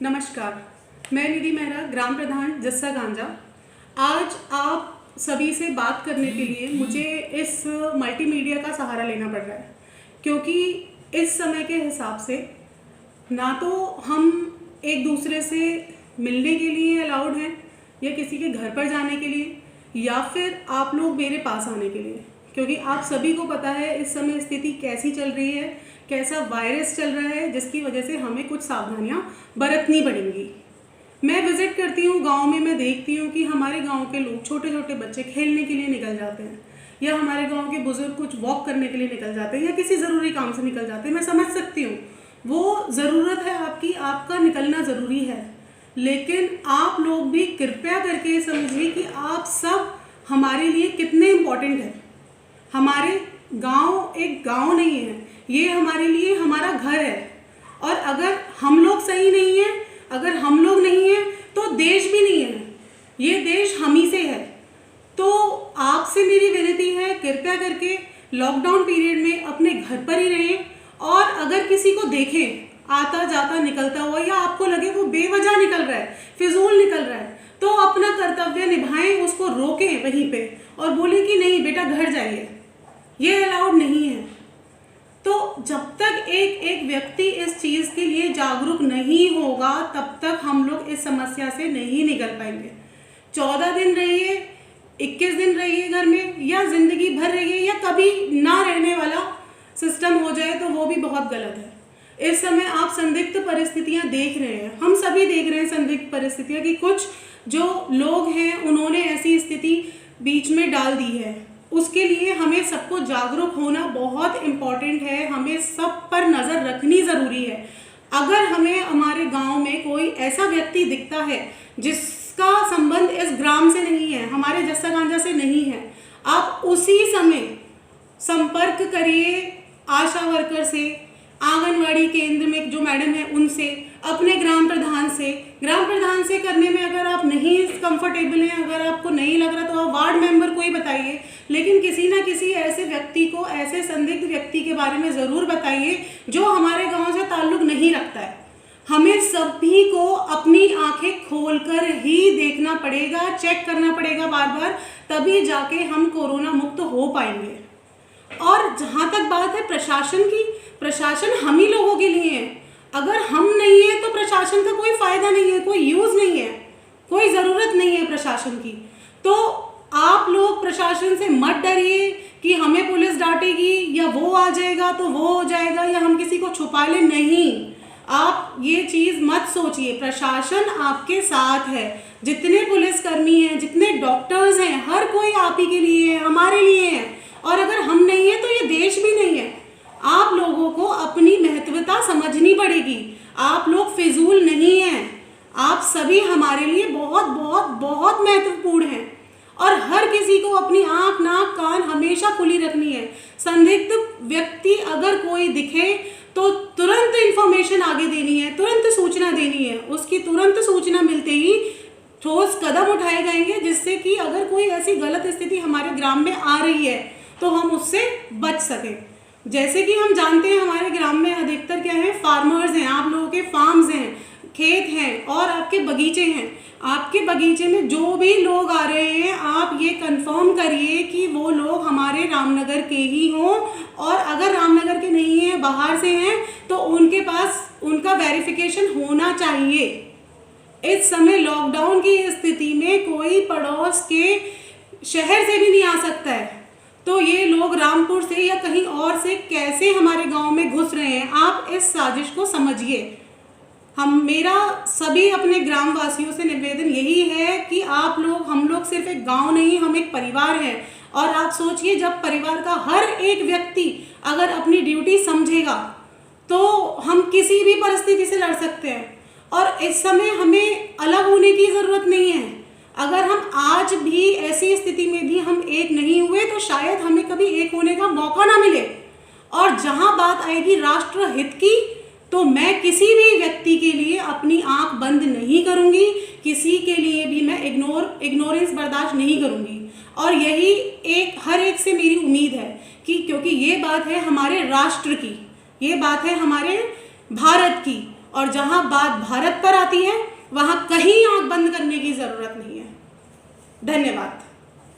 नमस्कार, मैं निधि मेहरा, ग्राम प्रधान जस्सा गांजा। आज आप सभी से बात करने के लिए मुझे इस मल्टीमीडिया का सहारा लेना पड़ रहा है, क्योंकि इस समय के हिसाब से ना तो हम एक दूसरे से मिलने के लिए अलाउड हैं या किसी के घर पर जाने के लिए, या फिर आप लोग मेरे पास आने के लिए, क्योंकि आप सभी को पता है इस समय स्थिति कैसी चल रही है, कैसा वायरस चल रहा है, जिसकी वजह से हमें कुछ सावधानियां बरतनी पड़ेंगी। मैं विजिट करती हूँ गांव में, मैं देखती हूँ कि हमारे गांव के लोग, छोटे छोटे बच्चे खेलने के लिए निकल जाते हैं, या हमारे गांव के बुजुर्ग कुछ वॉक करने के लिए निकल जाते हैं, या किसी ज़रूरी काम से निकल जाते हैं। मैं समझ सकती हूँ, वो ज़रूरत है आपकी, आपका निकलना ज़रूरी है, लेकिन आप लोग भी कृपया करके समझिए कि आप सब हमारे लिए कितने इम्पोर्टेंट हैं। हमारे गांव एक गांव नहीं है, ये हमारे लिए हमारा घर है, और अगर हम लोग सही नहीं हैं, अगर हम लोग नहीं हैं तो देश भी नहीं है, ये देश हम ही से है। तो आपसे मेरी विनती है, कृपया करके लॉकडाउन पीरियड में अपने घर पर ही रहें, और अगर किसी को देखें आता जाता निकलता हुआ, या आपको लगे वो बेवजह निकल रहा है, फिजूल निकल रहा है, तो अपना कर्तव्य निभाएं, उसको रोकें वहीं पे और बोलें कि नहीं बेटा घर जाइए, ये अलाउड नहीं है। तो जब तक एक एक व्यक्ति इस चीज़ के लिए जागरूक नहीं होगा, तब तक हम लोग इस समस्या से नहीं निकल पाएंगे। 14 दिन रहिए, 21 दिन रहिए घर में, या जिंदगी भर रहिए, या कभी ना रहने वाला सिस्टम हो जाए तो वो भी बहुत गलत है। इस समय आप संदिग्ध परिस्थितियां देख रहे हैं, हम सभी देख रहे हैं संदिग्ध परिस्थितियां, कि कुछ जो लोग हैं उन्होंने ऐसी स्थिति बीच में डाल दी है। उसके लिए हमें सबको जागरूक होना बहुत इम्पॉर्टेंट है, हमें सब पर नज़र रखनी ज़रूरी है। अगर हमें हमारे गांव में कोई ऐसा व्यक्ति दिखता है जिसका संबंध इस ग्राम से नहीं है, हमारे जस्सा गांजा से नहीं है, आप उसी समय संपर्क करिए आशा वर्कर से, आंगनवाड़ी केंद्र में जो मैडम है उनसे, अपने ग्राम प्रधान से। ग्राम प्रधान से करने में अगर आप नहीं कंफर्टेबल हैं, अगर आपको नहीं लग रहा, तो आप वार्ड मेंबर को ही बताइए, लेकिन किसी ना किसी ऐसे व्यक्ति को, ऐसे संदिग्ध व्यक्ति के बारे में ज़रूर बताइए जो हमारे गांव से ताल्लुक़ नहीं रखता है। हमें सभी को अपनी आंखें खोलकर ही देखना पड़ेगा, चेक करना पड़ेगा बार बार, तभी जाके हम कोरोना मुक्त हो पाएंगे। और जहाँ तक बात है प्रशासन की, प्रशासन हम ही लोगों के लिए है। अगर हम नहीं है तो प्रशासन का कोई फ़ायदा नहीं है, कोई यूज़ नहीं है, कोई ज़रूरत नहीं है प्रशासन की। तो आप लोग प्रशासन से मत डरिए कि हमें पुलिस डांटेगी, या वो आ जाएगा तो वो हो जाएगा, या हम किसी को छुपा लें। नहीं, आप ये चीज़ मत सोचिए, प्रशासन आपके साथ है। जितने पुलिसकर्मी हैं, जितने डॉक्टर्स हैं, हर कोई आप ही के लिए है, हमारे लिए है। और अगर हम नहीं है तो ये देश भी नहीं है। आप लोगों को अपनी महत्वता समझनी पड़ेगी। आप लोग फिजूल नहीं हैं, आप सभी हमारे लिए बहुत बहुत बहुत महत्वपूर्ण हैं, और हर किसी को अपनी आँख, नाक, कान हमेशा खुली रखनी है। संदिग्ध व्यक्ति अगर कोई दिखे तो तुरंत इन्फॉर्मेशन आगे देनी है, तुरंत सूचना देनी है। उसकी तुरंत सूचना मिलते ही ठोस कदम उठाए जाएंगे, जिससे कि अगर कोई ऐसी गलत स्थिति हमारे ग्राम में आ रही है तो हम उससे बच सकें। जैसे कि हम जानते हैं हमारे ग्राम में अधिकतर क्या है, फार्मर्स हैं, आप लोगों के फार्म्स हैं, खेत हैं, और आपके बगीचे हैं। आपके बगीचे में जो भी लोग आ रहे हैं, आप ये कंफर्म करिए कि वो लोग हमारे रामनगर के ही हों, और अगर रामनगर के नहीं हैं, बाहर से हैं, तो उनके पास उनका वेरिफिकेशन होना चाहिए। इस समय लॉकडाउन की स्थिति में कोई पड़ोस के शहर से भी नहीं आ सकता है, तो ये लोग रामपुर से या कहीं और से कैसे हमारे गांव में घुस रहे हैं, आप इस साजिश को समझिए। मेरा सभी अपने ग्राम वासियों से निवेदन यही है कि आप लोग, हम लोग सिर्फ एक गांव नहीं, हम एक परिवार हैं। और आप सोचिए, जब परिवार का हर एक व्यक्ति अगर अपनी ड्यूटी समझेगा तो हम किसी भी परिस्थिति से लड़ सकते हैं। और इस समय हमें अलग होने की ज़रूरत नहीं है। अगर हम आज भी ऐसी स्थिति में भी हम एक नहीं हुए, तो शायद हमें कभी एक होने का मौका ना मिले। और जहां बात आएगी राष्ट्र हित की, तो मैं किसी भी व्यक्ति के लिए अपनी आंख बंद नहीं करूंगी, किसी के लिए भी मैं इग्नोरेंस बर्दाश्त नहीं करूंगी। और यही हर एक से मेरी उम्मीद है कि, क्योंकि ये बात है हमारे राष्ट्र की, ये बात है हमारे भारत की, और जहाँ बात भारत पर आती है वहाँ कहीं आंख बंद करने की ज़रूरत नहीं है। धन्यवाद।